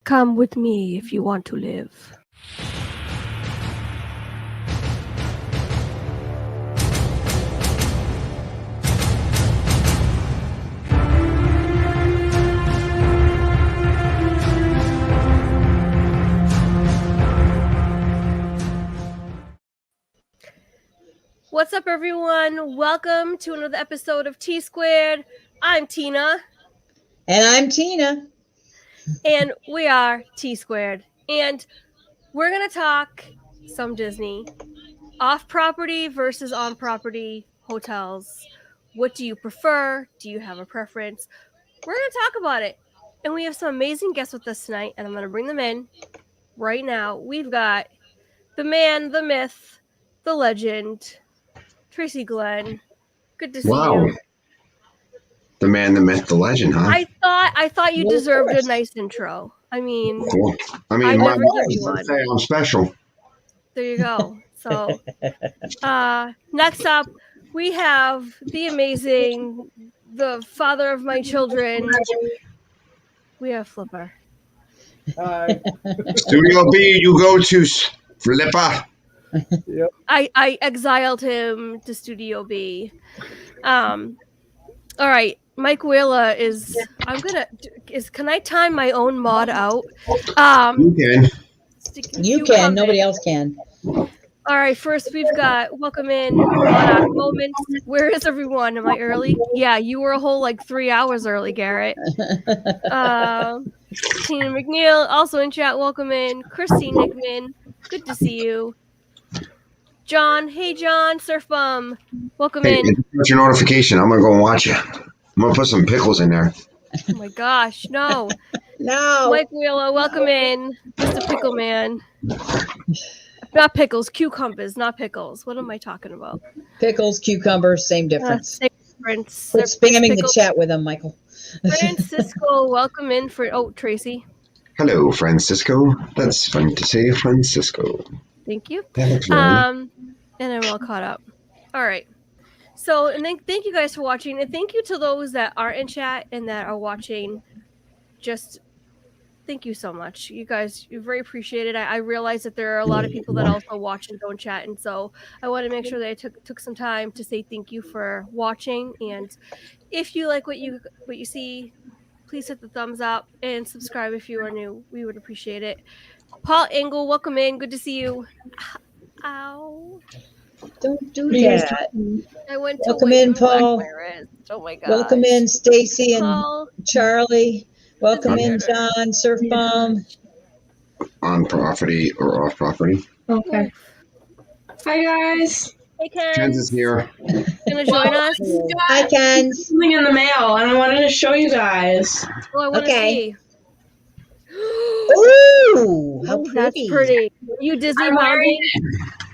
Come with me if you want to live. What's up, everyone? Welcome to another episode of T Squared. I'm Tina. And I'm Tina. And we are T Squared. And we're going to talk some Disney. Off-property versus on-property hotels. What do you prefer? Do you have a preference? We're going to talk about it. And we have some amazing guests with us tonight, and I'm going to bring them in right now. We've got the man, the myth, the legend, Tracy Glenn. Good to see you. The man, the myth, the legend, huh? I thought you deserved a nice intro. I mean, cool. I mean, my mom say I'm special. There you go. So, next up, we have the amazing, the father of my children. We have Flipper. Studio B, you go to Flipper. Yep. I exiled him to Studio B. All right. Mike Wheeler is. Can I time my own mod out? You can. You can. Nobody else can. All right. First, we've got welcome in moment. Where is everyone? Am I early? Yeah, you were a whole 3 hours early, Garrett. Tina McNeil also in chat. Welcome in. Christine Hickman. Good to see you. John. Hey, John. Surf Bum. Welcome in. What's your notification? I'm gonna go and watch it. I'm gonna put some pickles in there. Oh my gosh, no. No. Mike Wheeler, welcome in. Mr. Pickle Man. Not pickles, cucumbers, not pickles. What am I talking about? Pickles, cucumbers, same difference. Same difference. Quit spamming the chat with them, Michael. Francisco, welcome in for Tracy. Hello, Francisco. That's fun to say, Francisco. Thank you. And I'm all caught up. All right. So, and then thank you guys for watching, and thank you to those that aren't in chat and that are watching. Just thank you so much. You guys, you're very appreciated. I realize that there are a lot of people that also watch and don't chat, and so I want to make sure that I took some time to say thank you for watching. And if you like what you see, please hit the thumbs up and subscribe if you are new. We would appreciate it. Paul Engel, welcome in. Good to see you. Ow. Don't do that. I went to welcome in, Paul. Oh my god. Welcome in, Stacy and Charlie. Welcome in, John. Surf Bomb. On property or off property? Okay. Hi guys. Hey Ken. Ken's is here. Gonna join us? Hi Ken. Something in the mail, and I wanted to show you guys. Oh, I want to see. Ooh, how pretty. That's pretty. You Disney mommy?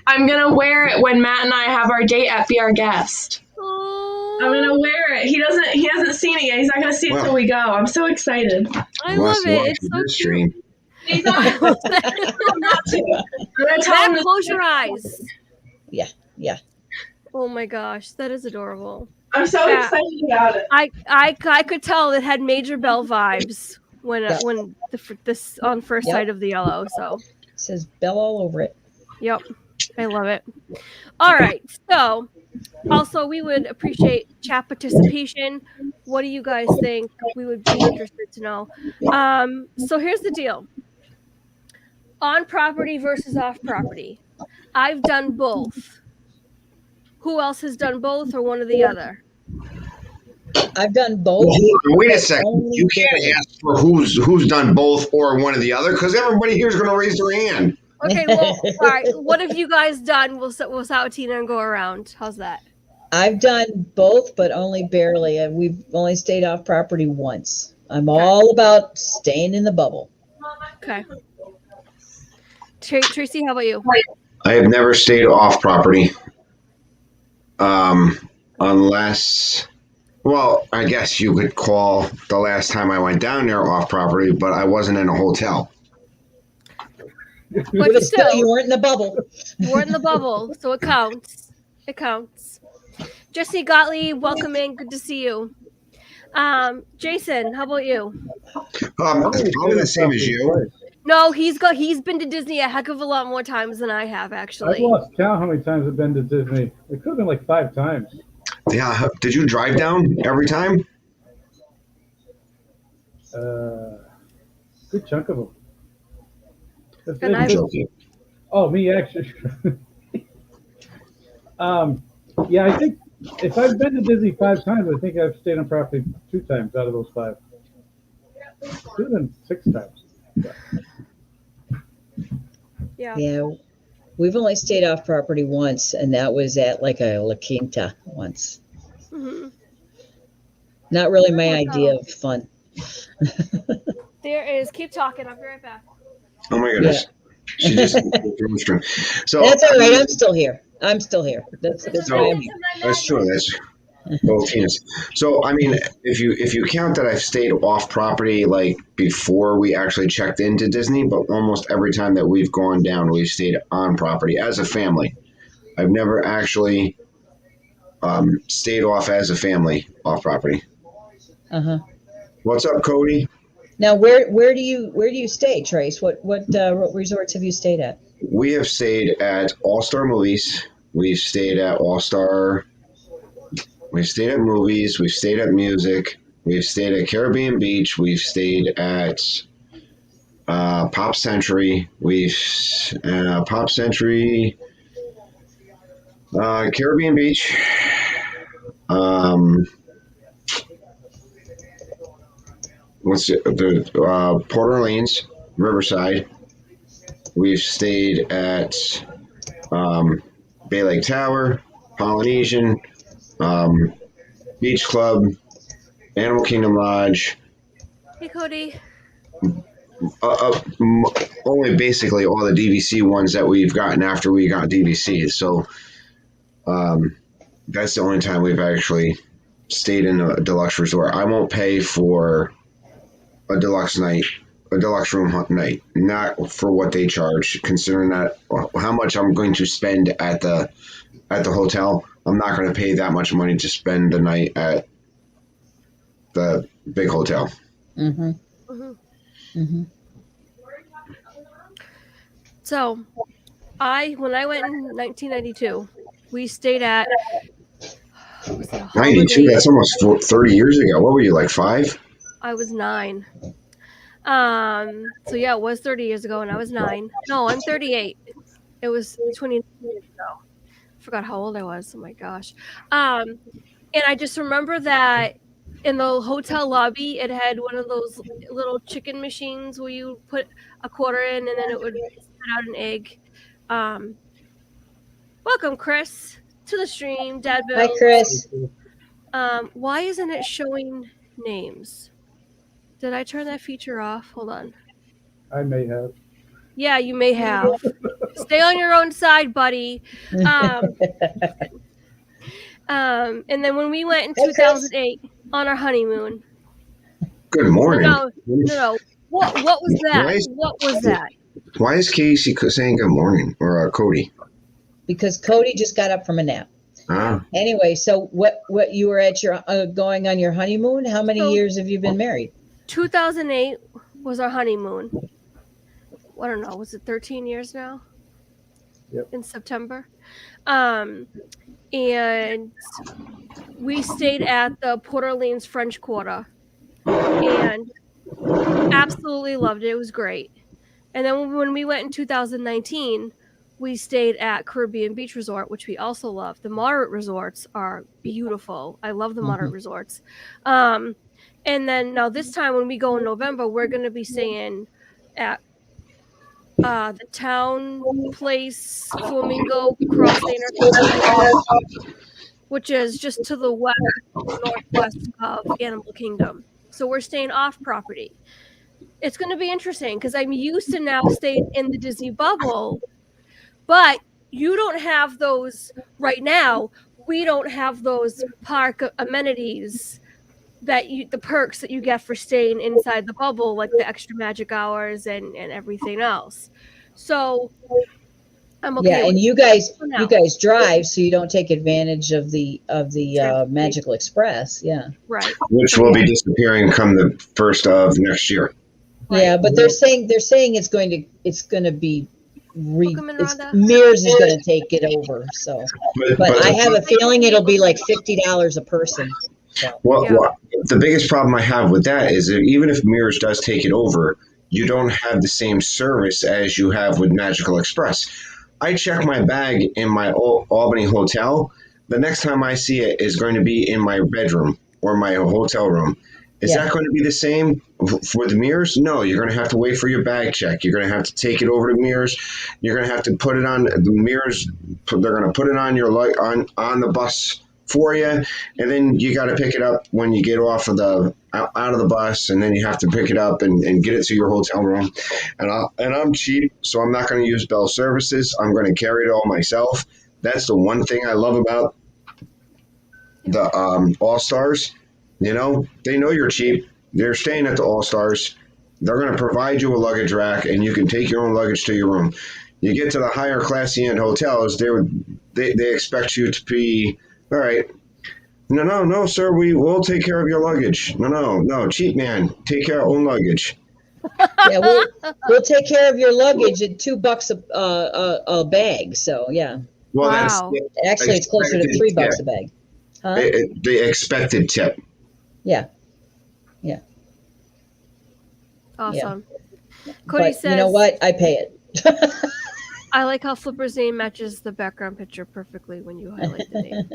I'm gonna wear it when Matt and I have our date at Be Our Guest. Oh. I'm gonna wear it. He hasn't seen it yet. He's not gonna see it till we go. I'm so excited. I love it. It's so cute. He's not. I'm gonna tell him Matt, close your eyes. Yeah. Oh my gosh, that is adorable. I'm so excited about it. I could tell it had Major Bell vibes when this on first sight of the yellow. So it says Bell all over it. Yep. I love it. All right. So, also, we would appreciate chat participation. What do you guys think? We would be interested to know. So, here's the deal. On property versus off property. I've done both. Who else has done both or one or the other? I've done both. Well, wait a second. You can't ask for who's done both or one or the other because everybody here is going to raise their hand. Okay, well, all right. What have you guys done? We'll start with Tina and go around. How's that? I've done both, but only barely. We've only stayed off property once. I'm all about staying in the bubble. Okay. Tracy, how about you? I have never stayed off property. Unless, well, I guess you could call the last time I went down there off property, but I wasn't in a hotel. But still, you weren't in the bubble. You weren't in the bubble, so it counts. It counts. Jesse Gottlieb, welcome in. Good to see you. Jason, how about you? Probably the same as you. No, he's been to Disney a heck of a lot more times than I have, I've actually. lost count how many times I've been to Disney. It could have been like 5 times. Yeah. Did you drive down every time? Good chunk of them. And I'm I've- joking. Oh, me actually. Yeah, I think if I've been to Disney 5 times, I think I've stayed on property 2 times out of those 5. Could have been 6 times. Yeah. Yeah, we've only stayed off property once, and that was at like a La Quinta once. hmm Not really my idea of fun. There is. Keep talking. I'll be right back. Oh my goodness. She just so That's all right. I'm still here. That's So- why I'm here. That's true. That's both Tinas. So I mean, if you count that I've stayed off property like before we actually checked into Disney, but almost every time that we've gone down, we've stayed on property as a family. I've never actually stayed off as a family off property. Uh-huh. What's up, Cody? Now, where do you stay, Trace? What resorts have you stayed at? We have stayed at All Star Movies. We've stayed at All Star. We've stayed at movies. We've stayed at music. We've stayed at Caribbean Beach. We've stayed at Pop Century. We've Pop Century, Caribbean Beach. What's it? The Port Orleans, Riverside. We've stayed at Bay Lake Tower, Polynesian, Beach Club, Animal Kingdom Lodge. Hey, Cody. Only basically all the DVC ones that we've gotten after we got DVC. So that's the only time we've actually stayed in a deluxe resort. I won't pay for a deluxe night, a deluxe room night, not for what they charge. Considering that how much I'm going to spend at the hotel, I'm not going to pay that much money to spend the night at the big hotel. Mm-hmm. Mhm. Mm-hmm. So, when I went in 1992, we stayed at. Was it a 92. Holiday? That's almost 30 years ago. What were you, like 5? I was 9. So yeah, it was 30 years ago, and I was 9. No, I'm 38. It was 20 years ago. Forgot how old I was. Oh my gosh. And I just remember that in the hotel lobby, it had one of those little chicken machines where you put a quarter in, and then it would spit out an egg. Welcome, Chris, to the stream, Dad Bill. Hi, Chris. Why isn't it showing names? Did I turn that feature off? Hold on. I may have. Yeah, you may have. Stay on your own side, buddy. And then when we went in 2008 on our honeymoon. Good morning. No. What was that? What was that? Why is Casey saying good morning, or Cody? Because Cody just got up from a nap. Ah, Anyway, so what you were at your going on your honeymoon? How many So- years have you been married? 2008 was our honeymoon. I don't know. Was it 13 years now? Yep. In September. And we stayed at the Port Orleans French Quarter and absolutely loved it. It was great. And then when we went in 2019, we stayed at Caribbean Beach Resort, which we also love. The moderate resorts are beautiful. I love the moderate resorts. And then now this time when we go in November, we're going to be staying at the Town Place Flamingo Cross Entertainment, which is just to the west, northwest of Animal Kingdom. So we're staying off property. It's going to be interesting because I'm used to now staying in the Disney bubble, but you don't have those right now. We don't have those park amenities the perks that you get for staying inside the bubble, like the extra magic hours and everything else. So I'm okay. Yeah, with and it you guys for now. you guys drive, so you don't take advantage of the Transportation. Magical Express. Yeah. Right. which So, will yeah. be disappearing come the first of next year. Yeah, Right. but they're saying it's going to be Welcome in, Rhonda. Mears is going to take it over. So, but I have a feeling it'll be like $50 a person. So, Yeah. The biggest problem I have with that is that even if Mirrors does take it over, you don't have the same service as you have with Magical Express. I check my bag in my Albany hotel. The next time I see it is going to be in my bedroom or my hotel room. Is Yeah. that going to be the same for the Mirrors? No, you're going to have to wait for your bag check. You're going to have to take it over to Mirrors. You're going to have to put it on the Mirrors. They're going to put it on your on the bus for you, and then you got to pick it up when you get off of the out of the bus, and then you have to pick it up and get it to your hotel room. And I'm cheap, so I'm not going to use Bell Services. I'm going to carry it all myself. That's the one thing I love about the All Stars. You know, they know you're cheap. They're staying at the All Stars. They're going to provide you a luggage rack, and you can take your own luggage to your room. You get to the higher classy end hotels, they expect you to be all right. No, sir. We will take care of your luggage. No, cheap man. Take care of own luggage. yeah, we'll take care of your luggage at $2 a bag. So, yeah. Well, Wow. Actually, it's closer to expected $3 tip. a bag. Huh? The expected tip. Yeah. Awesome. Cody But says, you know what? I pay it. I like how Flipper's name matches the background picture perfectly when you highlight the name.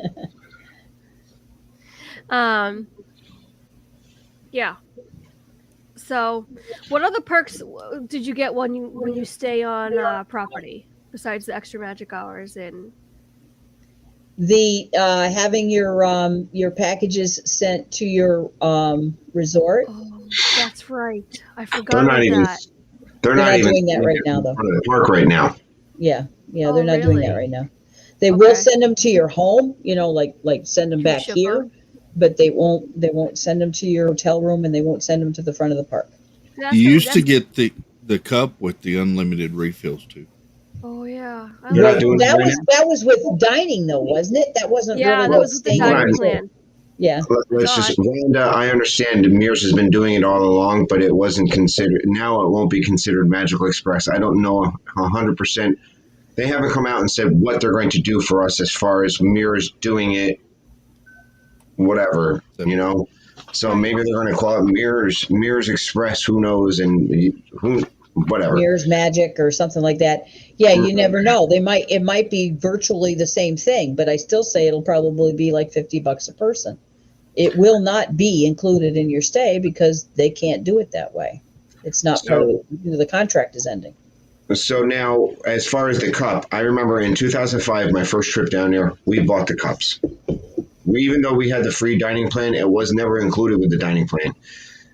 Yeah. So, what other perks did you get when you stay on property besides the extra magic hours and The having your packages sent to your resort. Oh, that's right. I forgot They're not about even. that. They're They're not not even doing that right now, though. in front of the park right now. Yeah, Oh, they're not doing that really? right now. They will Okay. send them to your home, like send them Can you back ship here, them? but they won't send them to your hotel room, and they won't send them to the front of the park. That's You what- used to that's- get the cup with the unlimited refills too. Oh yeah. I You're like not doing that that was with dining though, wasn't it? That wasn't Yeah, really that what was with the staying dining dining was. plan. Yeah, Let's just, Rhonda, I understand Mears has been doing it all along, but it wasn't considered. Now it won't be considered Magical Express. I don't know 100%. They haven't come out and said what they're going to do for us as far as Mears doing it, whatever, you know. So maybe they're going to call it Mears Express. Who knows? And whatever. Mirrors Magic or something like that. Yeah, you never know. It might be virtually the same thing, but I still say it'll probably be like $50 a person. It will not be included in your stay because they can't do it that way. It's not part of the contract is ending. So now, as far as the cup, I remember in 2005, my first trip down there, we bought the cups. Even though we had the free dining plan, it was never included with the dining plan.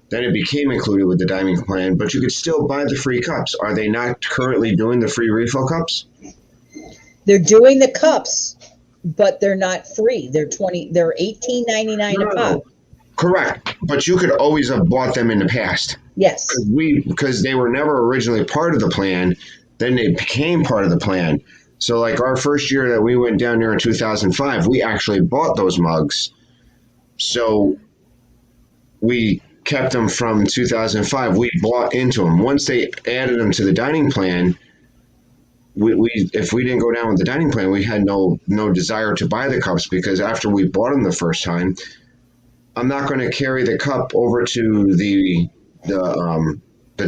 Then it became included with the dining plan, but you could still buy the free cups. Are they not currently doing the free refill cups? They're doing the cups, but they're not free. They're $18.99 a pop. Correct, but you could always have bought them in the past. Yes. Because they were never originally part of the plan, then they became part of the plan. So like our first year that we went down there in 2005, we actually bought those mugs. So we kept them from 2005. We bought into them. Once they added them to the dining plan, we if we didn't go down with the dining plan, we had no desire to buy the cups because after we bought them the first time, I'm not going to carry the cup over to the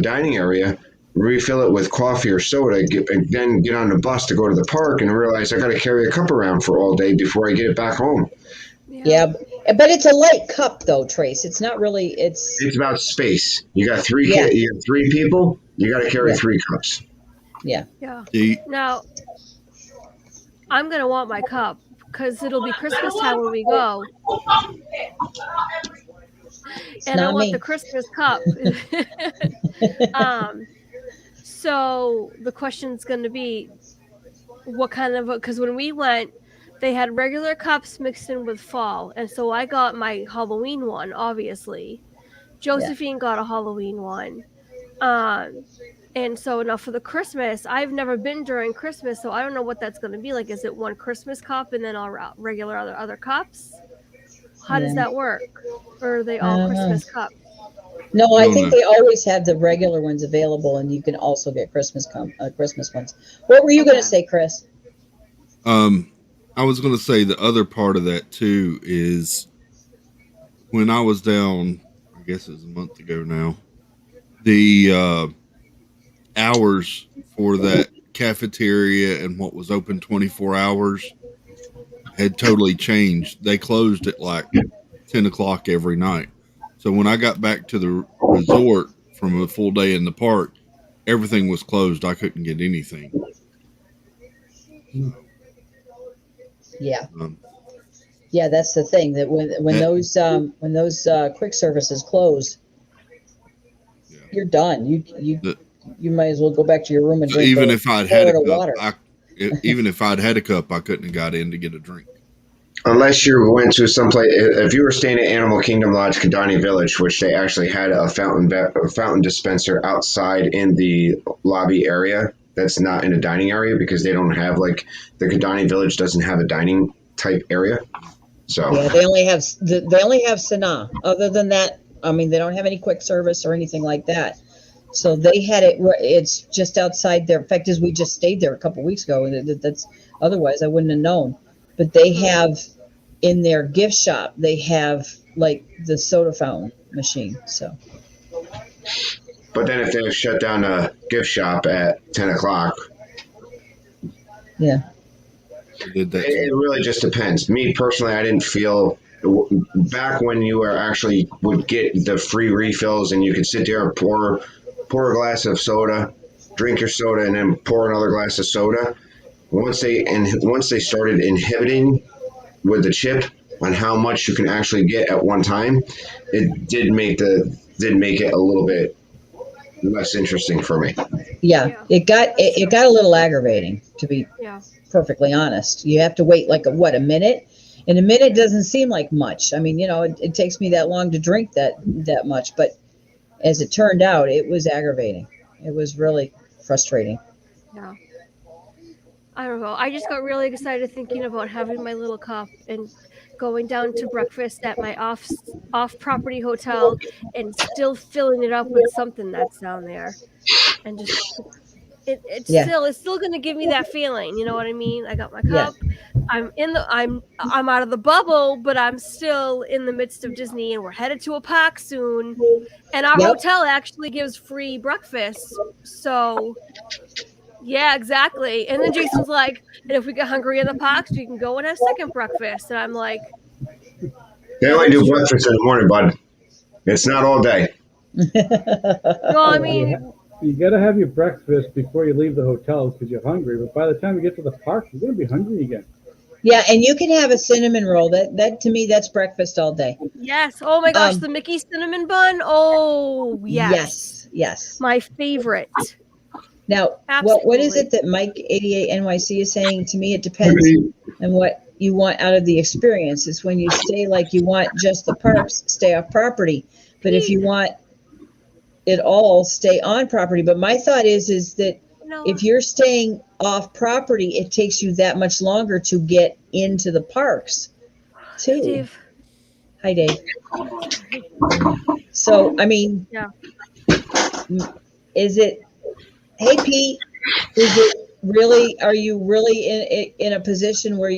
dining area, refill it with coffee or soda, and then get on the bus to go to the park and realize I got to carry a cup around for all day before I get it back home. Yeah, but it's a light cup though, Trace. It's not really. It's about space. You got three Yeah. you got three people. You got to carry Yeah. 3 cups. yeah. Yeah. See, Now, I'm gonna want my cup because it'll be Christmas time when we go, and I not want me. the Christmas cup. So the question's gonna be, what kind of? Because when we went, they had regular cups mixed in with fall, and so I got my Halloween one. Obviously, Josephine got a Halloween one. And so now for the Christmas, I've never been during Christmas, so I don't know what that's going to be like. Is it one Christmas cup and then all regular other cups? How does that work? Or are they all Christmas cups? No, I think No. they always have the regular ones available, and you can also get Christmas ones. What were you going to say, Chris? I was going to say the other part of that too is when I was down, I guess it was a month ago now, the hours for that cafeteria and what was open 24 hours had totally changed. They closed at like 10 o'clock every night. So when I got back to the resort from a full day in the park, everything was closed. I couldn't get anything. Yeah. Yeah, that's the thing, that when those quick services close, Yeah. you're done. You might as well go back to your room and So drink even if I'd had a Florida cup, water. even if I'd had a cup, I couldn't have got in to get a drink. Unless you went to someplace, if you were staying at Animal Kingdom Lodge, Kidani Village, which they actually had a fountain dispenser outside in the lobby area. That's not in a dining area because they don't have, like, the Kidani Village doesn't have a dining type area. So Yeah, they only have Sanaa. Other than that, I mean, they don't have any quick service or anything like that. So they had it where it's just outside there. In fact, as we just stayed there a couple weeks ago, that's otherwise I wouldn't have known. But they have in their gift shop, they have like the soda fountain machine. So but then if they shut down a gift shop at 10 o'clock, yeah, Did that? it really just depends. Me personally, I didn't feel back when you were actually would get the free refills and you could sit there and pour a glass of soda, drink your soda, and then pour another glass of soda. Once they started inhibiting with the chip on how much you can actually get at one time, it did make it a little bit less interesting for me. yeah, it got a little aggravating, to be perfectly honest. You have to wait like a minute, and a minute doesn't seem like much. I mean, it takes me that long to drink that much, but as it turned out, it was aggravating. It was really frustrating. Yeah. I don't know. I just got really excited thinking about having my little cup and going down to breakfast at my off property hotel and still filling it up with something that's down there, and just it's still going to give me that feeling. You know what I mean? I got my cup. I'm out of the bubble, but I'm still in the midst of Disney, and we're headed to a park soon. And our hotel actually gives free breakfast, so. Yeah, exactly. And then Jason's like, and if we get hungry in the parks, we can go and have second breakfast. And I'm like, They only do breakfast in the morning, bud. It's not all day. well, I mean, you got to have your breakfast before you leave the hotel because you're hungry. But by the time you get to the park, you're going to be hungry again. Yeah, and you can have a cinnamon roll. That to me, that's breakfast all day. Yes. Oh my gosh, the Mickey cinnamon bun. Oh yes. Yes. My favorite. Now, what is it that Mike 88 NYC is saying? To me, it depends on what you want out of the experience. It's when you stay like you want just the parks, stay off property. But if you want it all, stay on property. But my thought is that if you're staying off property, it takes you that much longer to get into the parks, too. Dave. Hi, Dave. So, I mean, is it? Hey, Pete, are you really in a position where,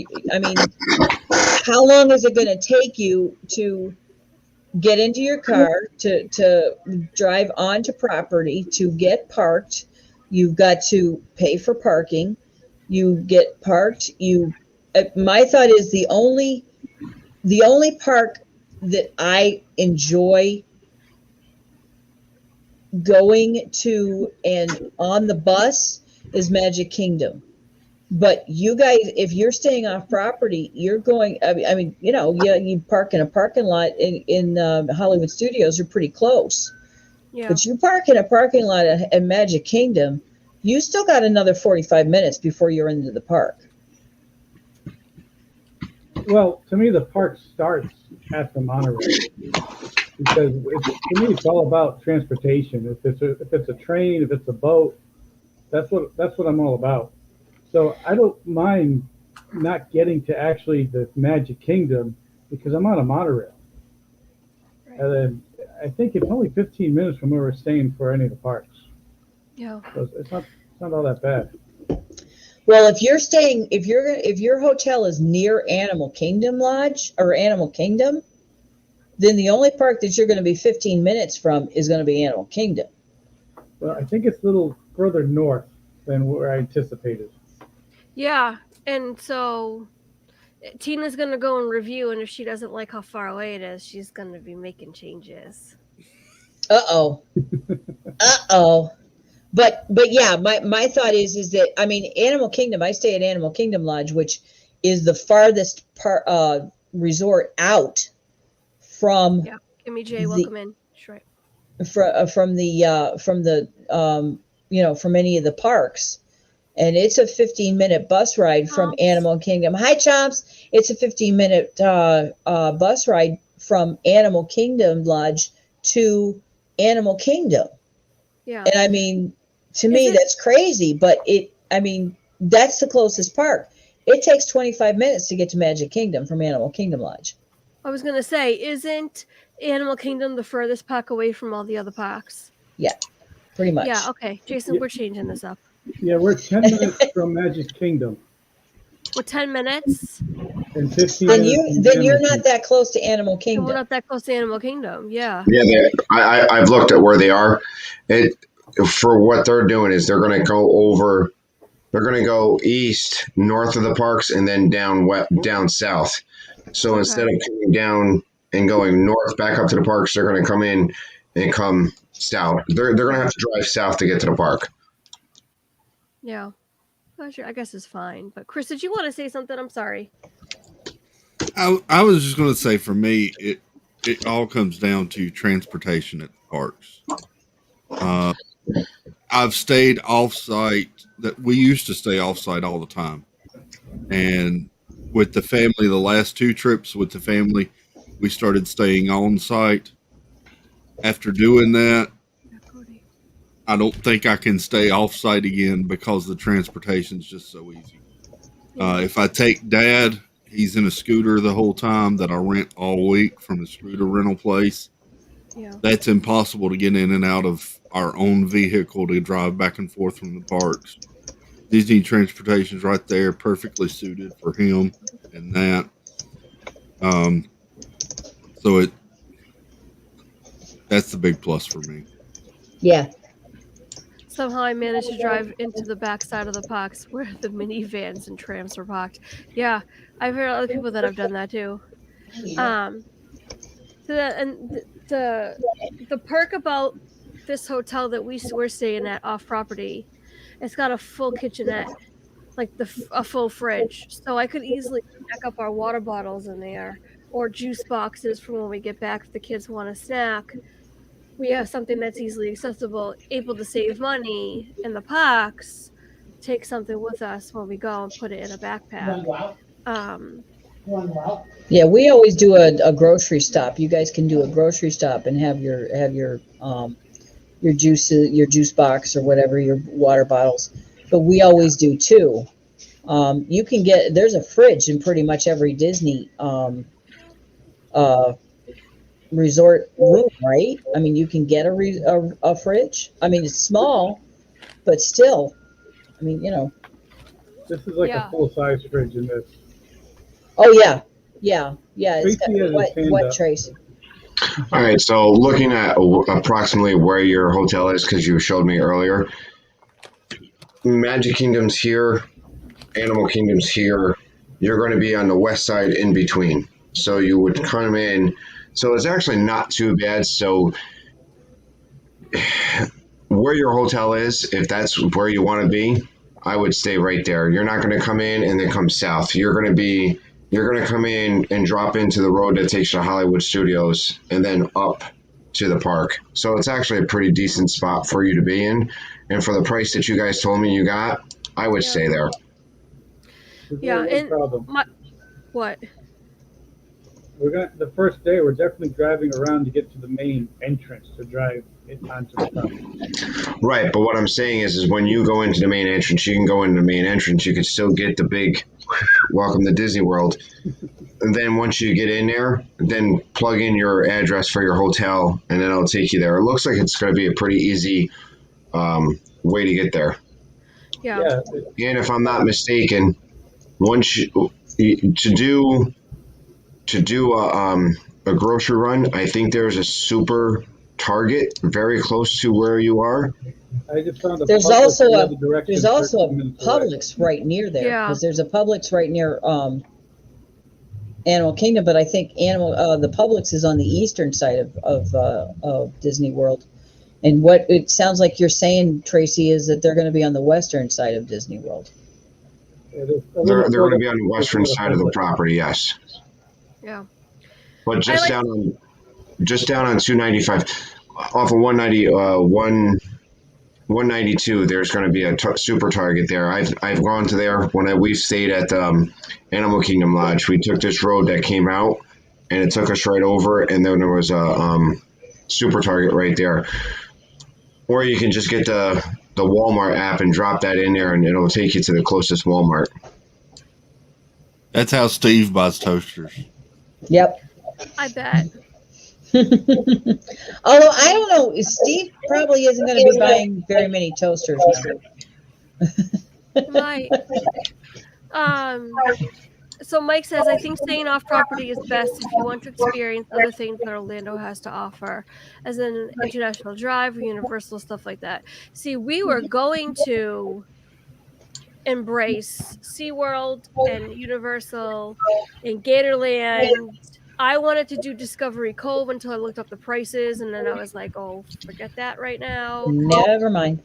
how long is it going to take you to get into your car, to drive onto property, to get parked? You've got to pay for parking. You get parked. My thought is the only park that I enjoy going to and on the bus is Magic Kingdom. But you guys, if you're staying off property, you're going, you park in a parking lot in Hollywood Studios, you're pretty close. Yeah. But you park in a parking lot at Magic Kingdom, you still got another 45 minutes before you're into the park. Well, to me, the park starts at the monorail. because to me, it's all about transportation. If it's a train, if it's a boat, that's what I'm all about. So I don't mind not getting to actually the Magic Kingdom because I'm on a monorail. Right. And then I think it's only 15 minutes from where we're staying for any of the parks. Yeah. So it's not all that bad. Well, if your hotel is near Animal Kingdom Lodge or Animal Kingdom, then the only park that you're going to be 15 minutes from is going to be Animal Kingdom. Well, I think it's a little further north than where I anticipated. Yeah. And so Tina's going to go and review, and if she doesn't like how far away it is, she's going to be making changes. Uh-oh. Uh-oh. But yeah, my thought is that, I mean, Animal Kingdom, I stay at Animal Kingdom Lodge, which is the farthest resort out from Yeah. Kimmy J, welcome in. That's right. from any of the parks. And it's a 15-minute bus ride from Chomps. Animal Kingdom. Hi, Chomps. It's a 15-minute bus ride from Animal Kingdom Lodge to Animal Kingdom. Yeah. And I mean, to me, that's crazy. But that's the closest park. It takes 25 minutes to get to Magic Kingdom from Animal Kingdom Lodge. I was going to say, isn't Animal Kingdom the furthest park away from all the other parks? Yeah, pretty much. Yeah, okay. Jason, we're changing this up. Yeah, we're 10 minutes from Magic Kingdom We're 10 minutes. and 15 And minutes. from then you're Animal not that close to Animal And Kingdom. we're not that close to Animal Kingdom. Yeah. Yeah, I've looked at where they are. For what they're doing is they're going to go east, north of the parks, and then down south. So instead of coming down and going north back up to the parks, they're going to come in and come south. They're going to have to drive south to get to the park. Yeah. I guess it's fine. But Chris, did you want to say something? I'm sorry. I was just going to say, for me, it all comes down to transportation at the parks. I've stayed off-site. That we used to stay off-site all the time, and with the family, the last 2 trips with the family, we started staying on-site. After doing that, I don't think I can stay off-site again because the transportation is just so easy. If I take Dad, he's in a scooter the whole time that I rent all week from a scooter rental place. Yeah. That's impossible to get in and out of our own vehicle to drive back and forth from the parks. Disney transportation's right there, perfectly suited for him and that. So that's the big plus for me. Yeah. Somehow I managed to drive into the backside of the parks where the minivans and trams were parked. Yeah, I've heard other people that have done that too. The perk about this hotel that we're staying at off property, it's got a full kitchenette, like a full fridge, so I could easily pack up our water bottles in there or juice boxes for when we get back if the kids want a snack. We have something that's easily accessible, able to save money in the parks, take something with us when we go and put it in a backpack. Yeah, we always do a grocery stop. You guys can do a grocery stop and have your juice box or whatever, your water bottles. But we always do too. There's a fridge in pretty much every Disney resort room, right? I mean, you can get a fridge. I mean, it's small, but still, I mean, This is like a full-size fridge in this. Oh yeah. It's Tracy has got his hand what up. Tracy? All right, so looking at approximately where your hotel is, because you showed me earlier, Magic Kingdom's here, Animal Kingdom's here. You're going to be on the west side in between. So you would come in. So it's actually not too bad. So where your hotel is, if that's where you want to be, I would stay right there. You're not going to come in and then come south. You're going to come in and drop into the road that takes you to Hollywood Studios and then up to the park. So it's actually a pretty decent spot for you to be in. And for the price that you guys told me you got, I would stay there. There's Yeah, only one and problem. what? the first day we're definitely driving around to get to the main entrance to drive it onto the property. Right, but what I'm saying is when you go into the main entrance, you can go into the main entrance. You can still get the big welcome to Disney World. And then once you get in there, then plug in your address for your hotel, and then it'll take you there. It looks like it's going to be a pretty easy way to get there. Yeah. And if I'm not mistaken, once to do a grocery run, I think there's a super Target very close to where you are. I just found a There's Publix also the a other direction, there's also a 13 minutes away. Publix right near there, Yeah. because there's a Publix right near Animal Kingdom, but I think the Publix is on the eastern side of Disney World. And what it sounds like you're saying, Tracy, is that they're going to be on the western side of Disney World. Yeah, there's a They're little going to further- be on the western there's side of the Publix. property, yes. Yeah. But just like- down on 295, off of 192, there's going to be a super Target there. I've gone to there when we stayed at Animal Kingdom Lodge. We took this road that came out, and it took us right over, and then there was a super Target right there. Or you can just get the Walmart app and drop that in there, and it'll take you to the closest Walmart. That's how Steve buys toasters. Yep. I bet. Although I don't know, Steve probably isn't going to be buying very many toasters now. Right. So Mike says, I think staying off property is best if you want to experience other things that Orlando has to offer, as in International Drive or Universal, stuff like that. See, we were going to embrace SeaWorld and Universal and Gatorland. I wanted to do Discovery Cove until I looked up the prices, and then I was like, oh, forget that right now. Never mind.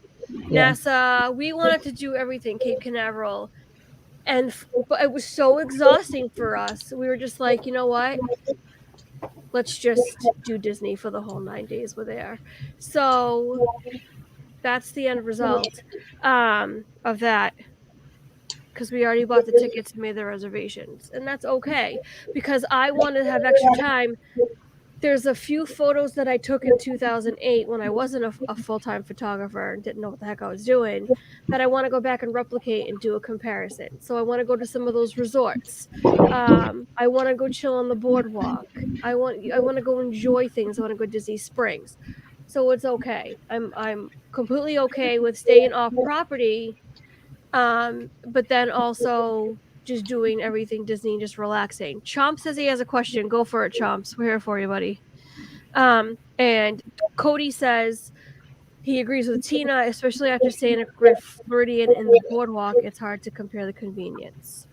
Yeah. NASA, we wanted to do everything, Cape Canaveral. But it was so exhausting for us. We were just like, you know what? Let's just do Disney for the whole 9 days we're there. So that's the end result of that. Because we already bought the tickets and made the reservations. And that's okay. Because I wanted to have extra time. There's a few photos that I took in 2008 when I wasn't a full-time photographer and didn't know what the heck I was doing that I want to go back and replicate and do a comparison. So I want to go to some of those resorts. I want to go chill on the boardwalk. I want to go enjoy things. I want to go to Disney Springs. So it's okay. I'm completely okay with staying off property, but then also just doing everything Disney and just relaxing. Chomp says he has a question. Go for it, Chomps. We're here for you, buddy. And Cody says he agrees with Tina, especially after staying at Grand Floridian and the boardwalk. It's hard to compare the convenience.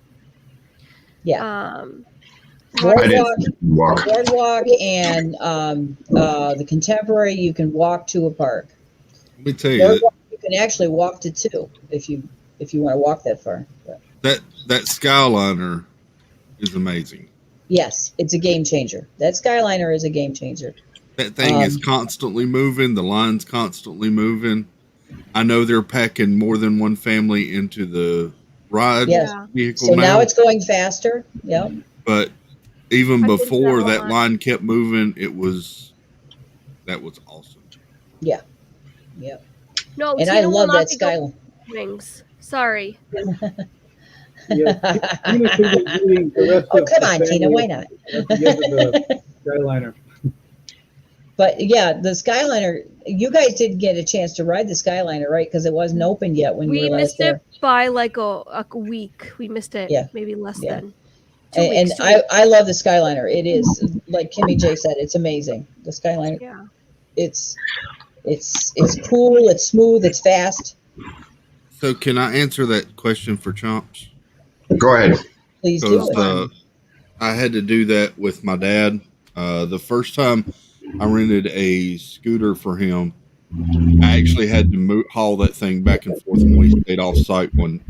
Yeah. I didn't walk. Boardwalk and the Contemporary, you can walk to a park. Let me tell you, Boardwalk, you can actually walk to two if you want to walk that far. But that Skyliner is amazing. yes, it's a game changer. That Skyliner is a game changer. That thing is constantly moving. The line's constantly moving. I know they're packing more than one family into the ride Yes. vehicle So now it's going faster. Yep. But even I think before that that line- line kept moving, that was awesome. Yep. No, And Tina I will love not that be going Skyliner. wings. Sorry. Yeah, Tina should be leading the rest Oh, of come the on, Tina. family Why not? at the end of the Skyliner. But yeah, the Skyliner, you guys didn't get a chance to ride the Skyliner, right? Because it wasn't open yet when We we were last missed there. it by like a week. We missed it. Yeah. Maybe less Yeah. than 2 And weeks. 2 weeks. I love the Skyliner. It is, like Kimmy J said, it's amazing. The Skyliner, Yeah. it's cool, it's smooth, it's fast. So can I answer that question for Chomps? Go ahead. Please do Because it. I had to do that with my dad. The first time I rented a scooter for him, I actually had to haul that thing back and forth when we stayed off site one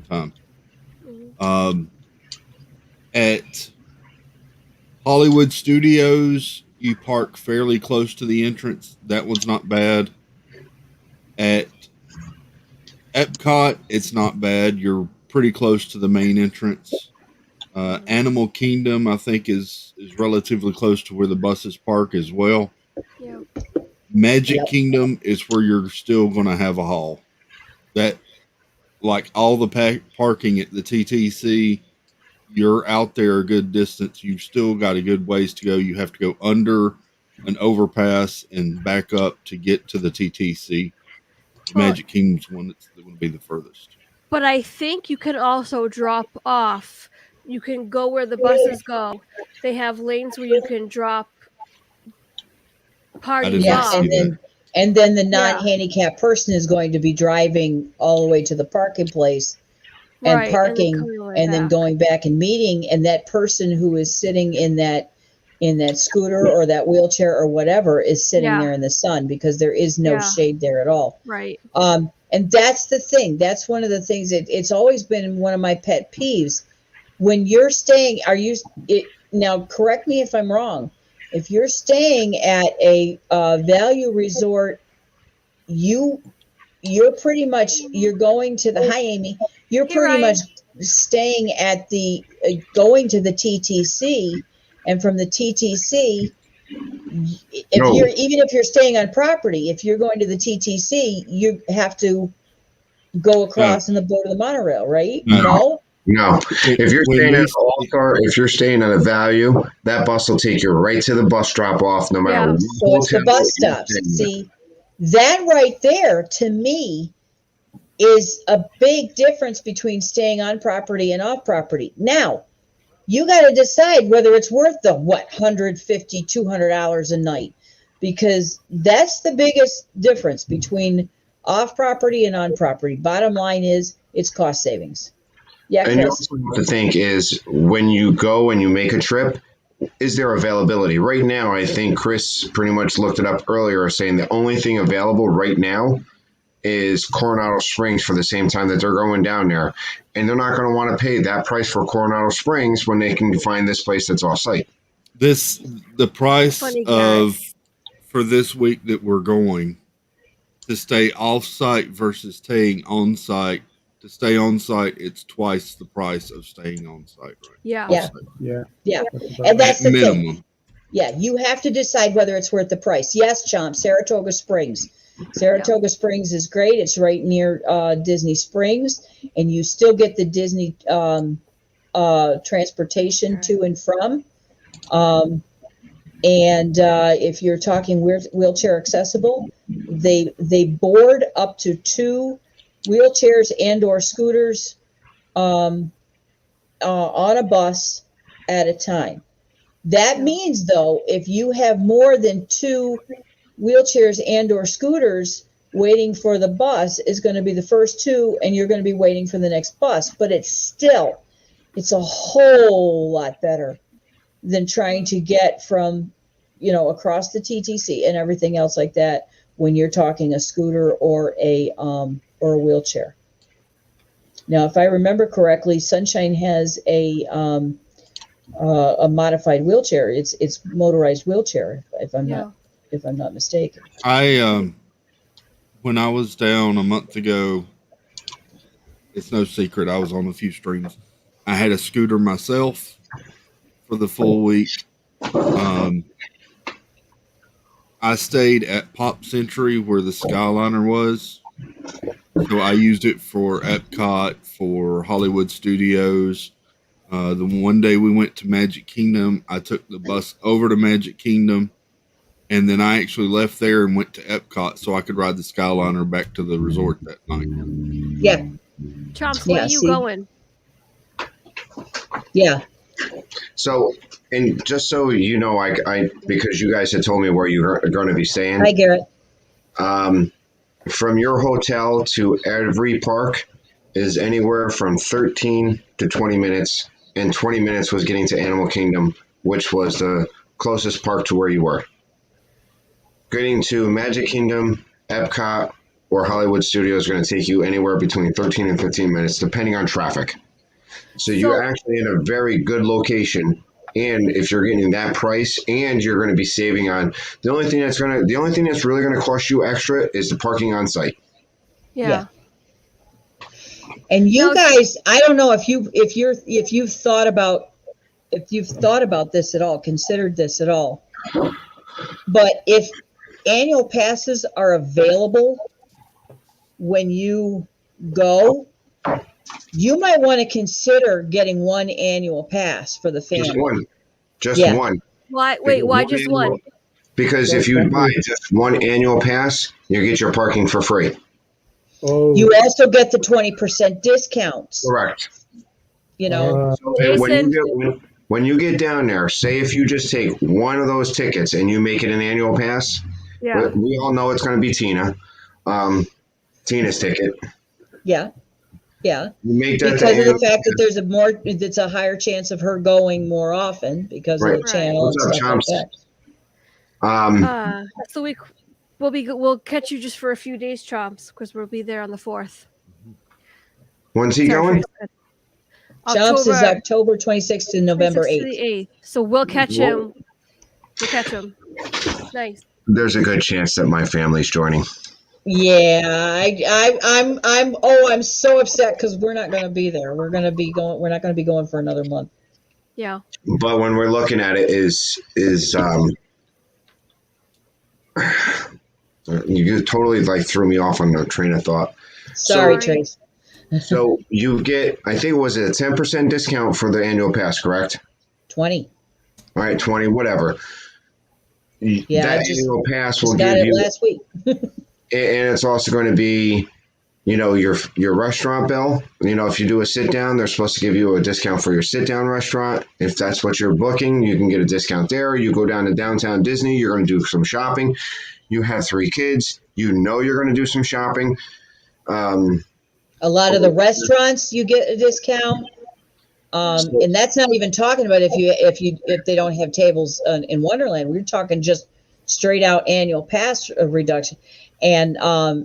time. At Hollywood Studios, you park fairly close to the entrance. That one's not bad. At Epcot, it's not bad. You're pretty close to the main entrance. Animal Kingdom, I think, is relatively close to where the buses park as well. Yeah. Magic Yep. Kingdom is where you're still going to have a haul. That, like all the parking at the TTC, you're out there a good distance. You've still got a good ways to go. You have to go under an overpass and back up to get to the TTC. The Magic Kingdom's one that's going to be the furthest. But I think you can also drop off. You can go where the buses go. They have lanes where you can drop parties Yeah, off. and then the non-handicapped person is going to be driving all the way to the parking place and Right, parking and then going back and meeting, and that person who is sitting in that scooter or that wheelchair or whatever is sitting Yeah. there in the sun because there is no Yeah. shade there at all. Right. And that's the thing. That's one of the things it's always been one of my pet peeves. When you're staying, now correct me if I'm wrong. If you're staying at a value resort, you're pretty much, you're going to the, hi Amy, you're Hey, pretty Ryan. much staying at the, going to the TTC, and from the TTC, No. even if you're staying on property, if you're going to the TTC, you have to go across in the boat of the monorail, right? No. No, if you're When staying we at All-Star, if you're staying at a value, that bus will take you right to the bus drop off, no matter Yeah. what So it's the hotel bus you're stops. staying at. See, that right there to me is a big difference between staying on property and off property. Now, you got to decide whether it's worth the $150, $200 a night, because that's the biggest difference between off property and on property. Bottom line is it's cost savings. Yeah, And you Chris. also have to think is when you go and you make a trip, is there availability? Right now, I think Chris pretty much looked it up earlier, saying the only thing available right now is Coronado Springs for the same time that they're going down there. And they're not going to want to pay that price for Coronado Springs when they can find this place that's off site. The price Funny guy. for this week that we're going to stay off site versus staying on site. To stay on site, it's twice the price of staying on site, right? Yeah. Yeah. Yeah. Yeah. That's And that's At the thing. minimum. Yeah, you have to decide whether it's worth the price. Yes, Chomp, Saratoga Springs. Saratoga Springs is great. It's right near Disney Springs, and you still get the Disney transportation to and from. And if you're talking wheelchair accessible, they board up to 2 wheelchairs and or scooters on a bus at a time. That means, though, if you have more than 2 wheelchairs and or scooters waiting for the bus, is going to be the first 2, and you're going to be waiting for the next bus. But it's a whole lot better than trying to get from, across the TTC and everything else like that when you're talking a scooter or a wheelchair. Now, if I remember correctly, Sunshine has a modified wheelchair. It's motorized wheelchair, if I'm not mistaken. I when I was down a month ago, it's no secret I was on a few streams. I had a scooter myself for the full week. I stayed at Pop Century where the Skyliner was. So I used it for Epcot, for Hollywood Studios. The one day we went to Magic Kingdom, I took the bus over to Magic Kingdom, and then I actually left there and went to Epcot so I could ride the Skyliner back to the resort that night. Yeah, Chomps, where Yeah, are you see? going? yeah. So, and just so you know, I because you guys had told me where you're going to be staying. Hi, Garrett. From your hotel to every park is anywhere from 13 to 20 minutes, and 20 minutes was getting to Animal Kingdom, which was the closest park to where you were. Getting to Magic Kingdom, Epcot, or Hollywood Studios is going to take you anywhere between 13 and 15 minutes, depending on traffic. So you're actually in a very good location. And if you're getting that price, and you're going to be saving on the only thing that's really going to cost you extra is the parking on site. Yeah. And you Now, guys, I don't know if you've thought about this at all, considered this at all. But if annual passes are available when you go, you might want to consider getting one annual pass for the Just family. one. Just Yeah. one. why? Wait, why just annual- one? Because if you buy just one annual pass, you get your parking for free. Oh, You also get the 20% discounts, Correct. you know. So Jason. when you get down there, say if you just take one of those tickets and you make it an annual pass, Yeah. we all know it's going to be Tina. Tina's ticket. Yeah. Yeah. You make that Because of the annual fact that it's a higher chance of her going more often because of Right. the channel What's and up, stuff like Chomps? that. So we'll catch you just for a few days, Chomps, because we'll be there on the 4th. When's he going? Chomps is October 26th to November 26th to 8th. the 8th. So we'll catch him. We'll catch him. Nice. There's a good chance that my family's joining. Yeah, I'm so upset because we're not going to be there. We're not going to be going for another month. Yeah. But when we're looking at it, you totally like threw me off on the train of thought. Sorry, Sorry. Trace. So you get, I think, was it a 10% discount for the annual pass, correct? 20. All right, 20, whatever. Yeah, that I just annual pass will got give it you, last week. and it's also going to be, your restaurant bill. If you do a sit down, they're supposed to give you a discount for your sit down restaurant. If that's what you're booking, you can get a discount there. You go down to downtown Disney, you're going to do some shopping. You have 3 kids, you're going to do some shopping. A lot of the restaurants you get a discount. And that's not even talking about if they don't have tables in Wonderland. We're talking just straight out annual pass reduction. And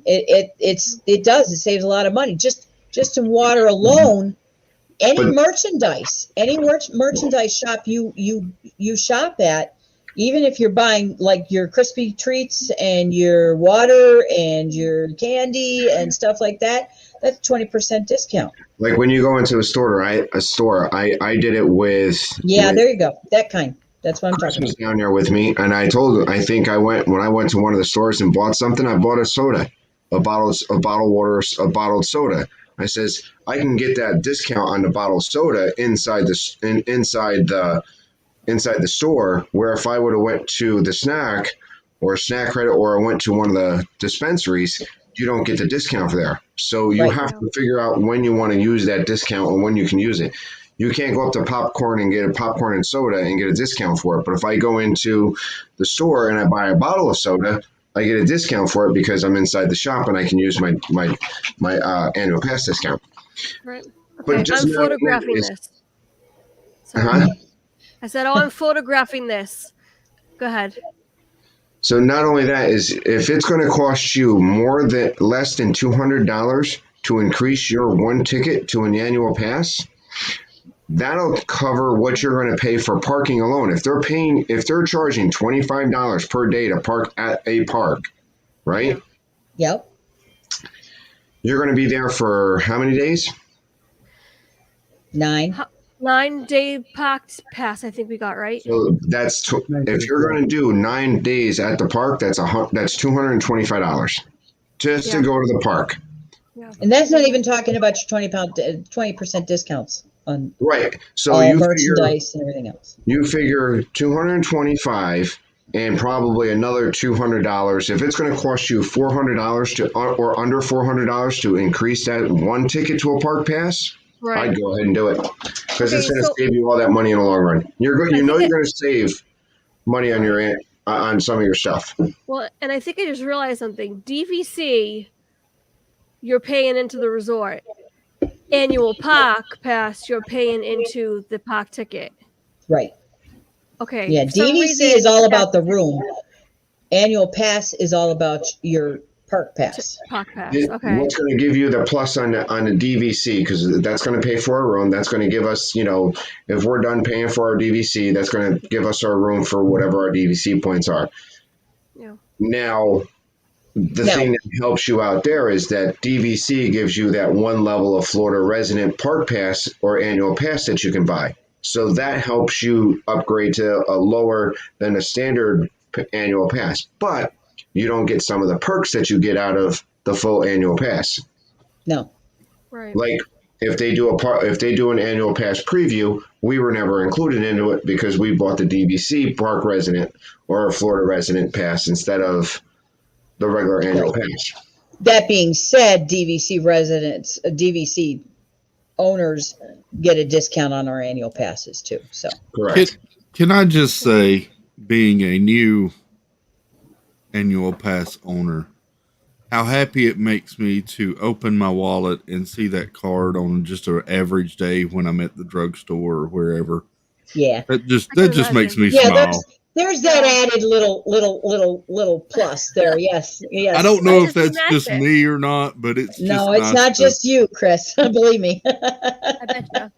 it saves a lot of money. Just in water alone, any merchandise shop you shop at, even if you're buying like your crispy treats and your water and your candy and stuff like that, that's 20% discount. Like when you go into a store, I did it with. Yeah, there you go. That kind. That's what I'm Chris talking was about. down there with me, and I told him. When I went to one of the stores and bought something. I bought a soda, a bottled water, a bottled soda. I says I can get that discount on the bottled soda inside the store. Where if I would have went to the snack or snack credit, or I went to one of the dispensaries, you don't get the discount for there. So you Right. have to figure out when you want to use that discount and when you can use it. You can't go up to popcorn and get a popcorn and soda and get a discount for it. But if I go into the store and I buy a bottle of soda, I get a discount for it because I'm inside the shop and I can use my annual pass discount. Right. But Okay. just I'm know photographing is- this. So, Huh? I said, I'm photographing this. Go ahead. So not only that is if it's going to cost you less than $200 to increase your one ticket to an annual pass, that'll cover what you're going to pay for parking alone. If they're charging $25 per day to park at a park, right? Yep. You're going to be there for how many days? 9. 9-day packed pass, I think we got right. So if you're going to do 9 days at the park, that's $225 just to go to the park. And that's not even talking about your 20% discounts on Right. So all you merchandise and everything else. You figure $225 and probably another $200. If it's going to cost you $400 or under $400 to increase that one ticket to a park pass, Right. I'd go ahead and do it because it's Okay, going to save you all that money in the long run. You're going to save money on on some of your stuff. Well, and I think I just realized something. DVC, you're paying into the resort. Annual park pass, you're paying into the park ticket. Right. Okay. Yeah. for some DVC reason, is all about the room. Annual pass is all about your park pass. park pass. Okay. What's going to give you the plus on the DVC? Because that's going to pay for our room. That's going to give us, if we're done paying for our DVC, that's going to give us our room for whatever our DVC points are. Yeah. Now, the No. thing that helps you out there is that DVC gives you that one level of Florida resident park pass or annual pass that you can buy. So that helps you upgrade to a lower than a standard annual pass, but you don't get some of the perks that you get out of the full annual pass. No. Right. Like if they do an annual pass preview, we were never included into it because we bought the DVC park resident or a Florida resident pass instead of the regular annual pass. That being said, DVC owners get a discount on our annual passes too. So Correct. Can I just say, being a new annual pass owner, how happy it makes me to open my wallet and see that card on just an average day when I'm at the drugstore or wherever. yeah, That just makes me yeah. smile. There's that added little plus there. Yes, yes. I don't know if Just that's just imagine. me or not, but it's No, just it's nice not to- just you, Chris. Believe me. I betcha.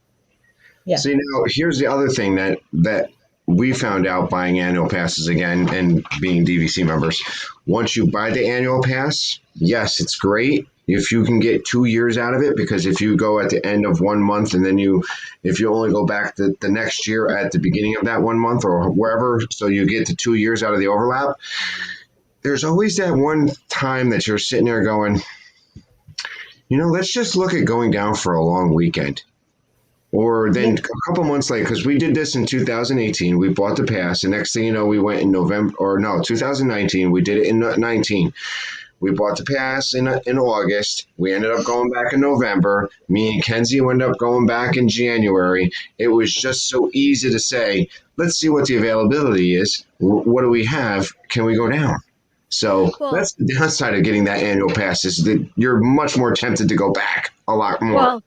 Yeah. See, now here's the other thing that we found out buying annual passes again and being DVC members. Once you buy the annual pass, yes, it's great if you can get 2 years out of it, because if you go at the end of 1 month and then if you only go back the next year at the beginning of that 1 month or wherever, so you get the 2 years out of the overlap, there's always that one time that you're sitting there going, let's just look at going down for a long weekend. Or then a couple months later, because we did this in 2018, we bought the pass. The next thing you know, we went in 2019. We did it in 19. We bought the pass in August. We ended up going back in November. Me and Kenzie ended up going back in January. It was just so easy to say, let's see what the availability is. What do we have? Can we go down? So that's the downside of getting that annual pass is that you're much more tempted to go back a lot more. Well,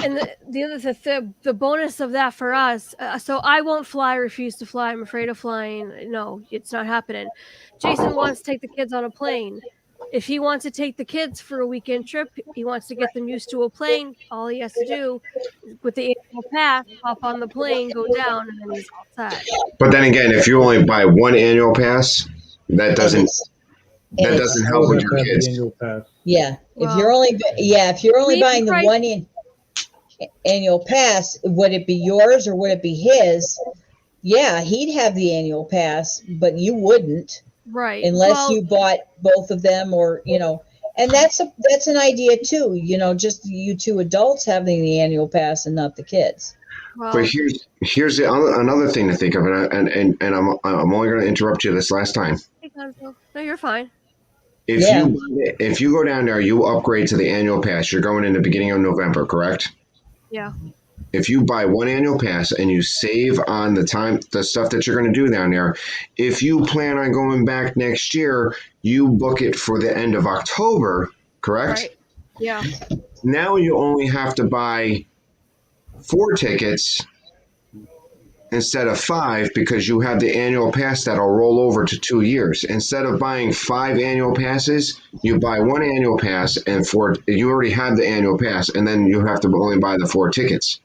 and the bonus of that for us, so I won't fly, refuse to fly. I'm afraid of flying. No, it's not happening. Jason wants to take the kids on a plane. If he wants to take the kids for a weekend trip, he wants to get them used to a plane. All he has to do with the annual pass, hop on the plane, go down, and then he's all set. But then again, if you only buy one annual pass, that doesn't help with your kids. Annual pass. Yeah. Well, if you're only buying the price- one annual pass, would it be yours or would it be his? Yeah, he'd have the annual pass, but you wouldn't Right. unless you bought both of them, or and that's an idea too. Just you two adults having the annual pass and not the kids. But here's another thing to think of, and I'm only going to interrupt you this last time. No, you're fine. If you go down there, you upgrade to the annual pass. You're going in the beginning of November, correct? Yeah. If you buy one annual pass and you save on the stuff that you're going to do down there, if you plan on going back next year, you book it for the end of October, correct? Right. Yeah. Now you only have to buy 4 tickets instead of 5 because you have the annual pass that'll roll over to 2 years. Instead of buying 5 annual passes, you buy 1 annual pass and you already have the annual pass, and then you have to only buy the 4 tickets.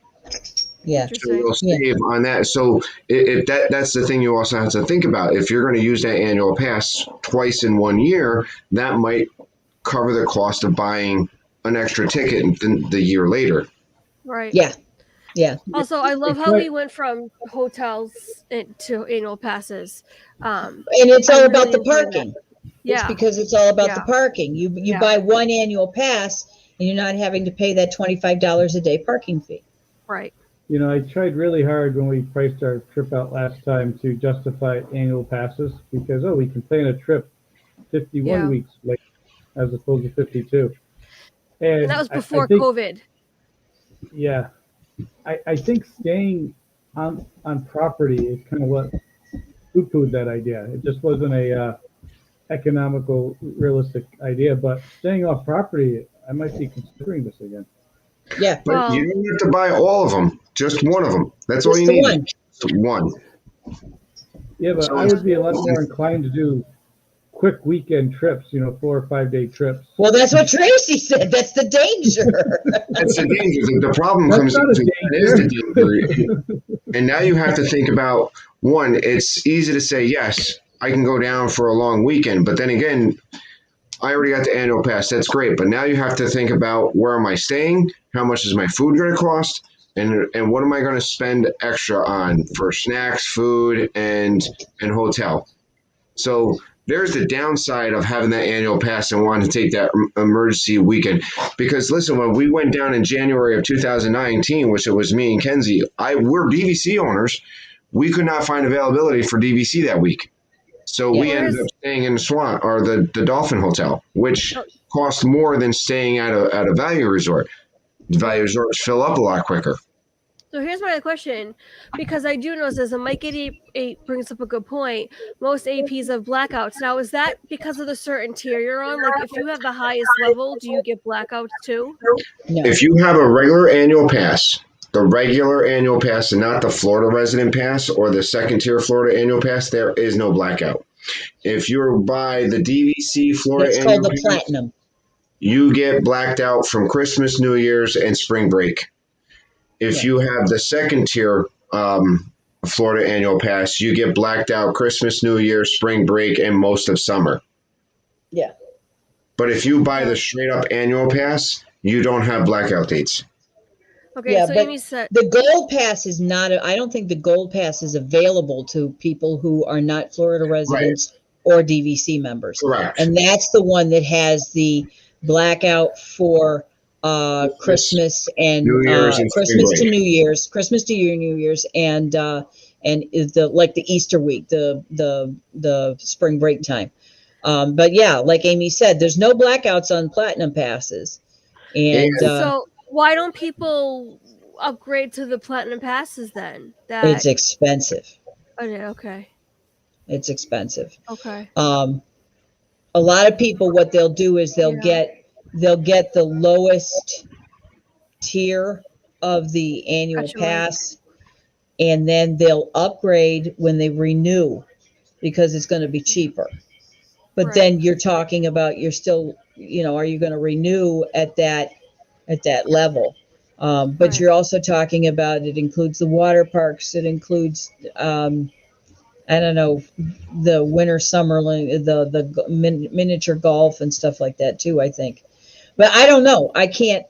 Yeah. So you'll save on that. So that's the thing you also have to think about. If you're going to use that annual pass twice in 1 year, that might cover the cost of buying an extra ticket the year later. Right. Yeah. Yeah. Also, I love how we went from hotels to annual passes. And it's all about the parking. Yeah. It's because it's all about the parking. You buy one annual pass and you're not having to pay that $25 a day parking fee. Right. I tried really hard when we priced our trip out last time to justify annual passes because, we can plan a trip 51 weeks later as opposed to 52. And that was before I think, COVID. Yeah. I think staying on property is kind of what poo-pooed that idea. It just wasn't a economical, realistic idea. But staying off property, I might be considering this again. Yeah. But you don't have to buy all of them. Just one of them. That's all you need. Just one. Yeah, but I would be a lot more inclined to do quick weekend trips, 4 or 5 day trips. Well, that's what Tracy said. That's the danger. That's the danger. The problem comes into that is the danger. And now you have to think about, one, it's easy to say, yes, I can go down for a long weekend. But then again, I already got the annual pass. That's great. But now you have to think about where am I staying? How much is my food going to cost? And what am I going to spend extra on for snacks, food, and hotel? So there's the downside of having that annual pass and wanting to take that emergency weekend. Because listen, when we went down in January of 2019, which it was me and Kenzie, we're DVC owners. We could not find availability for DVC that week. So we ended up staying in the Swan or the Dolphin Hotel, which cost more than staying at a value resort. The value resorts fill up a lot quicker. So here's my question, because I do notice this, and Mike 88 brings up a good point. Most APs have blackouts. Now, is that because of the certain tier you're on? Like, if you have the highest level, do you get blackouts too? No. If you have a regular annual pass, the regular annual pass and not the Florida resident pass or the second tier Florida annual pass, there is no blackout. If you're by the DVC Florida It's annual called the pass, platinum. you get blacked out from Christmas, New Year's, and spring break. If you have the second tier Florida annual pass, you get blacked out Christmas, New Year, spring break, and most of summer. Yeah. But if you buy the straight up annual pass, you don't have blackout dates. Okay, Yeah, so but Amy said the gold pass is not, I don't think the gold pass is available to people who are not Florida residents or DVC members. Correct. And that's the one that has the blackout for Christmas and New Year's and Christmas spring to New Year's, Christmas to your New Year's, and is the Easter week, the spring break time. But yeah, like Amy said, there's no blackouts on platinum passes, and so why don't people upgrade to the platinum passes then? it's expensive. Okay. It's expensive. Okay. A lot of people, what they'll do is they'll get the lowest tier of the annual Gotcha. pass, and then they'll upgrade when they renew because it's going to be cheaper. But then you're talking about, you're still, are you going to renew at that level? But you're also talking about, it includes the water parks, it includes I don't know, the winter, summer, the miniature golf and stuff like that too, I think. But I don't know. I can't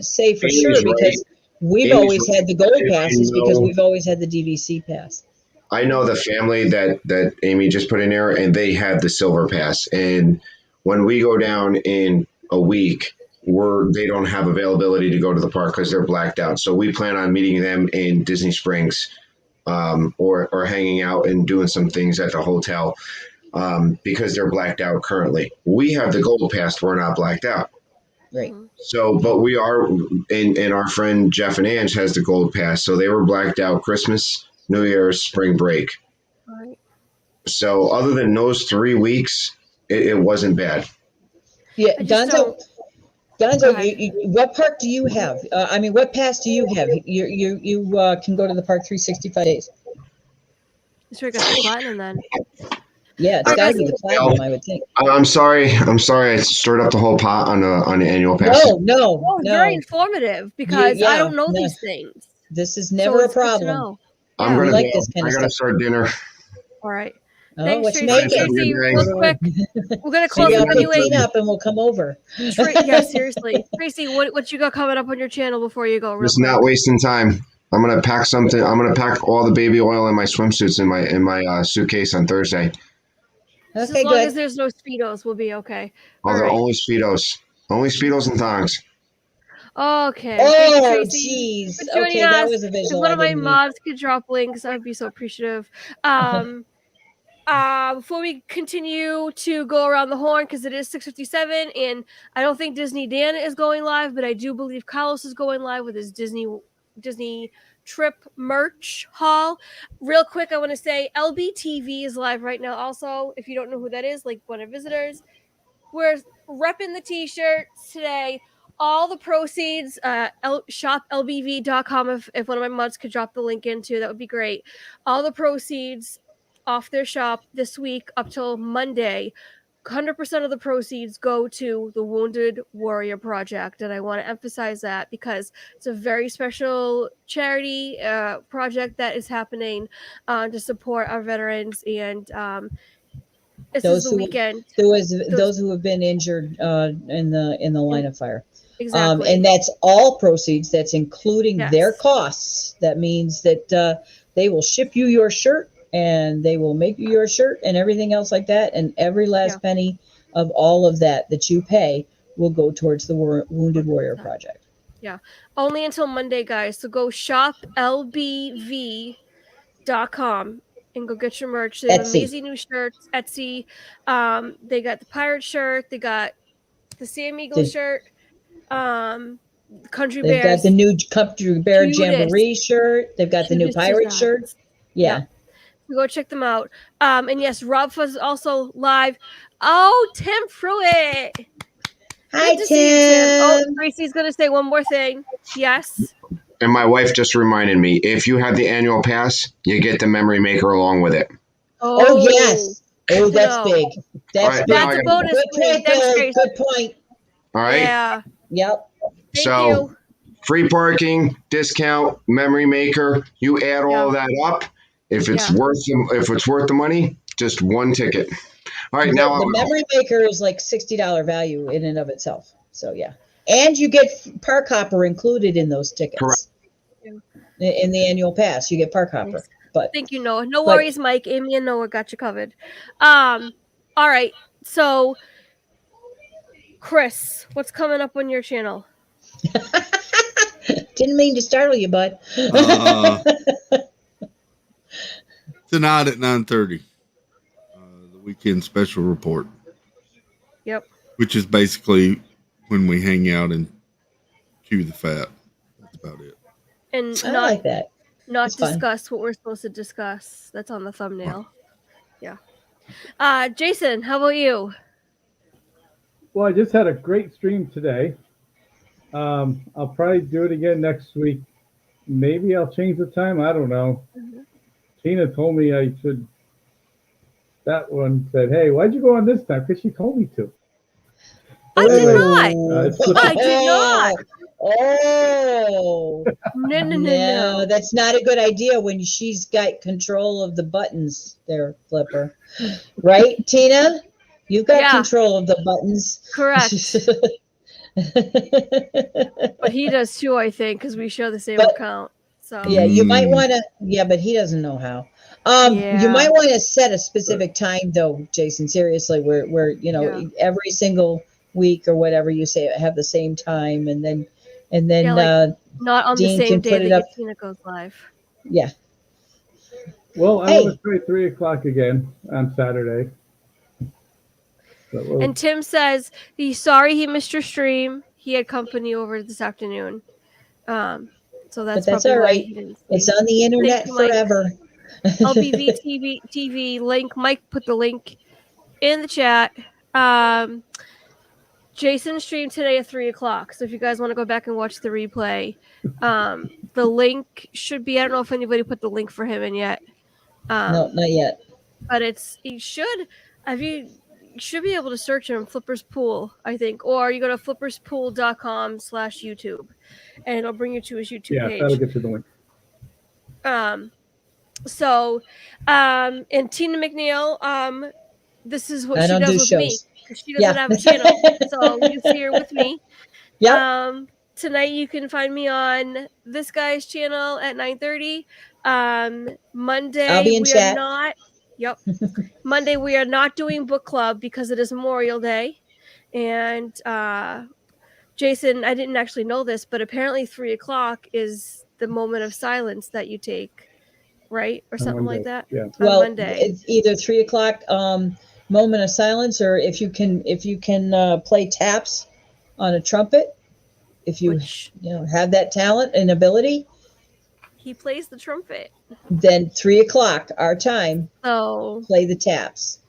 say for Amy's sure right. because we've Amy's always had the gold If passes you because know- we've always had the DVC pass. I know the family that Amy just put in there, and they have the silver pass. And when we go down in a week, they don't have availability to go to the park because they're blacked out. So we plan on meeting them in Disney Springs, or hanging out and doing some things at the hotel, because they're blacked out currently. We have the gold pass; we're not blacked out. Right. So, but we are, and our friend Jeff and Ange has the gold pass, so they were blacked out Christmas, New Year's, spring break. Right. So other than those 3 weeks, it wasn't bad. Yeah, I just Donzo, Go ahead. what park do you have? What pass do you have? You can go to the park 365 days. So we got the platinum then. Yeah, it's Alright, got to guys. be the platinum, I would think. I'm sorry. I stirred up the whole pot on the annual pass. No. Oh, very informative because I don't know no. these things. This is So never a it's good to problem. know. I'm Yeah. gonna We like go. this kind I of gotta stuff. start dinner. All right. Oh, Thanks, what you Tracy. making? Tracy, Good real quick, we're gonna close Maybe the I'll pick video. Tina up and we'll come over. Yeah, seriously, Tracy, what you got coming up on your channel before you go? Real Just quick. not wasting time. I'm gonna pack something. I'm gonna pack all the baby oil in my swimsuits in my suitcase on Thursday. Just Okay, as long as good. there's no speedos, we'll be okay. Oh, All they're right. only Speedos and thongs. Okay. Thank you, Oh, Tracy, jeez. for joining Okay, that us. was a If visual one I of my didn't need. mods could drop links, I would be so appreciative. Before we continue to go around the horn, because it is 6:57, and I don't think Disney Dan is going live, but I do believe Carlos is going live with his Disney trip merch haul. Real quick, I want to say LBTV is live right now. Also, if you don't know who that is, like one of visitors, we're repping the t-shirts today. All the proceeds, shoplbv.com. If one of my mods could drop the link into, that would be great. All the proceeds off their shop this week up till Monday, 100% of the proceeds go to the Wounded Warrior Project, and I want to emphasize that because it's a very special charity project that is happening to support our veterans, and This Those is the who- weekend. Those who have been injured in the line of fire. Exactly. And that's all proceeds. That's including their Yes. costs. That means that they will ship you your shirt and they will make you your shirt and everything else like that. And every last penny of all of that you pay will go towards the Wounded Warrior Project. Only until Monday, guys. So go shop lbv.com and go get your merch. They have Etsy. amazing new shirts. Etsy. They got the pirate shirt. They got the Sam Eagle shirt. Country They've Bears. got the new Country Bear Cutest. Jamboree shirt. They've got the new Cutest pirate designs. shirt. Yeah. So go check them out. And yes, Rob Fuzz is also live. Oh, Tim Pruitt. Hi, Good to see you, Tim. Oh, Tim. Tracy's gonna say one more thing. Yes. And my wife just reminded me, if you have the annual pass, you get the memory maker along with it. Oh, yes. Oh, that's No. big. That's All right, big. now That's I a gotta bonus. Good Wait, point, thanks, Billy. Tracy. Good point. All right. Yeah. Yep. Thank So you. free parking, discount, memory maker. You add all that up. If it's worth the money, just one ticket. All right, now The memory maker is like $60 value in and of itself. So yeah, and you get park hopper included in those tickets. Correct. In the annual pass, you get park hopper. Thanks. But Thank you, Noah. No worries, Mike. Amy and Noah got you covered. All right. So, Chris, what's coming up on your channel? didn't mean to startle you, bud. Tonight at 9:30, the weekend special report. Yep. Which is basically when we hang out and chew the fat. That's about it. And I like that. not It's fun. discuss what we're supposed to discuss. That's on the thumbnail. Yeah. Jason, how about you? Well, I just had a great stream today. I'll probably do it again next week. Maybe I'll change the time. I don't know. Tina told me I should. That one said, "Hey, why'd you go on this time?" Because she told me to. I did not. It's- I did not. Oh. No. No, that's not a good idea when she's got control of the buttons there, Flipper. Right, Tina? You've got Yeah. control of the buttons. Correct. But he does too, I think, because we share the same But- account. So Yeah, you might want to. Yeah, but he doesn't know how. You Yeah. might want to set a specific time, though, Jason. Seriously, where every single week or whatever you say have the same time, and then Yeah, like- not on Dean the same can day put it that up. Tina goes live. Yeah. Well, I Hey. want to try 3:00 again on Saturday. So we'll- And Tim says he's sorry he missed your stream. He had company over this afternoon. So that's But that's probably all why right. he didn't It's see. on the internet you, Mike. forever. LBV TV link. Mike put the link in the chat. Jason streamed today at 3:00. So if you guys want to go back and watch the replay, the link should be. I don't know if anybody put the link for him in yet. No, not yet. But you should be able to search him Flipper's Pool, I think, or you go to flipperspool.com/YouTube, and it'll bring you to his YouTube yeah, page. that'll get you the link. And Tina McNeil, this is what I she don't does do with me shows. because she doesn't have a channel, so you see her with me. Yep. Tonight you can find me on this guy's channel at 9:30. Monday I'll be in we chat. are not. Yep. Monday we are not doing book club because it is Memorial Day, and Jason, I didn't actually know this, but apparently 3:00 is the moment of silence that you take, right, or On something like Monday, that. yeah. On Well, Monday. it's either 3:00 moment of silence, or if you can play taps on a trumpet, if you Which have that talent and ability, he plays the trumpet. then 3:00 our time, So play the taps.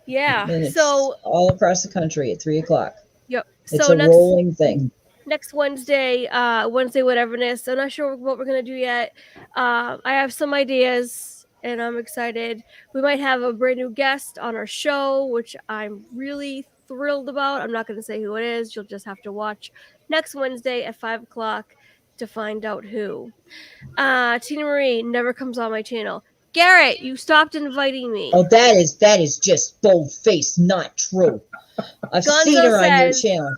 yeah. And it's So all across the country at 3:00. yep. It's So a rolling thing. next Wednesday, whateverness. I'm not sure what we're gonna do yet. I have some ideas, and I'm excited. We might have a brand new guest on our show, which I'm really thrilled about. I'm not gonna say who it is. You'll just have to watch next Wednesday at 5:00 to find out who. Tina Marie never comes on my channel. Garrett, you stopped inviting me. Oh, that is just bold-faced, not true. I've Gonzo seen her on your says- channel.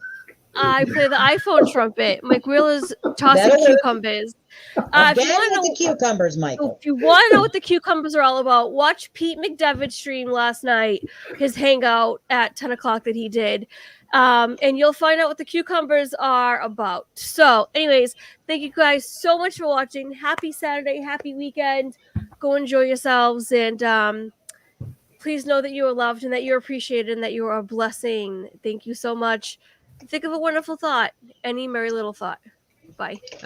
I play the iPhone trumpet. Mike Wheel is tossing That'll work. cucumbers. I'm If you bad want with the to know, cucumbers, Michael. if you want to know what the cucumbers are all about, watch Pete McDevitt's stream last night, his hangout at 10 o'clock that he did. And you'll find out what the cucumbers are about. So, anyways, thank you guys so much for watching. Happy Saturday, happy weekend. Go enjoy yourselves, and please know that you are loved and that you're appreciated and that you are a blessing. Thank you so much. Think of a wonderful thought, any merry little thought. Bye.